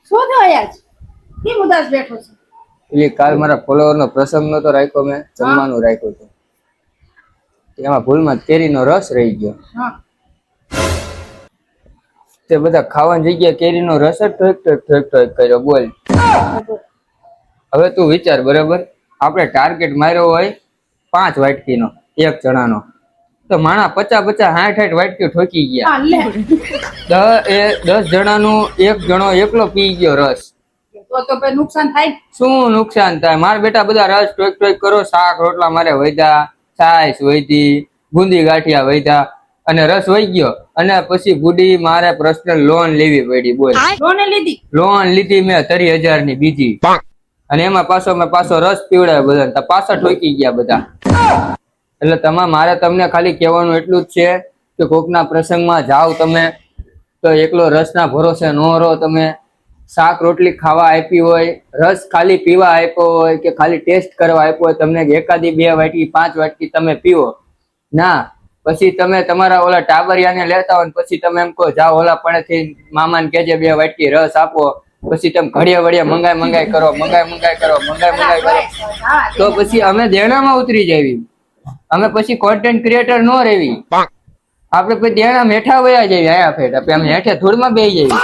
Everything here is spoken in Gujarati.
શું થયું આજ કેમ ઉદાસ બેઠો છે? એ કાલ મારા ફોલોવર નો પ્રસંગ નતો રાખ્યો, મેં જમવાનું રાખ્યું હતું. એમાં ભૂલમાં કેરીનો રસ રહી ગયો. હા તે બધા ખાવાની જગ્યાએ કેરીનો રસ જ ઠોક કર્યો. બોલ હવે તું વિચાર, બરાબર? આપણે ટાર્ગેટ માર્યો હોય 5 વાટકીનો એક જણાનો, તો માણા 50 60 વાટકી ઠોકી ગયા. હા લે 10 જણાનું એક જણો એકલો પી ગયો રસ. તો ભાઈ નુકસાન થાય. શું નુકસાન થાય? મારા બેટા બધા રસ ટોક કરો, શાક રોટલા મારે વૈધા, છાશ વૈધી, બુંદી ગાંઠિયા વૈધા, અને રસ વહી ગયો. અને પછી ગુડી મારે પર્સનલ લોન લેવી પડી. બોલ, લોન લીધી મેં 30,000 ની બીજી, અને એમાં પાછો રસ પીવડાવ્યો બધા, તો પાછા ઠોકી ગયા બધા. એટલે મારે તમને ખાલી કહેવાનું એટલું જ છે કે કોકના પ્રસંગમાં જાઓ તમે તો એકલો રસના ભરોસે ન રહો. તમે શાક રોટલી ખાવા આપી હોય, રસ ખાલી પીવા આપ્યો હોય, કે ખાલી ટેસ્ટ કરવા આપ્યો હોય તમને, એકાદી 2 વાટકી 5 વાટકી તમે પીવો ના, પછી તમે તમારા ઓલા ટાબરિયાને લેતા હોય, પછી તમે એમ કહો જાઓ ઓલા પણેથી મામાને કહેજે 2 વાટકી રસ આપો. પછી તમે ઘડિયા વડિયા મંગાઈ કરો, તો પછી અમે દેણામાં ઉતરી જાવી. અમે પછી કોન્ટેન્ટ ક્રિએટર નો રેવી, આપણે પછી દેણા હેઠા વયા જઈએ. આયા ફેટ અમે હેઠે ધૂળમાં બેસી જઈએ.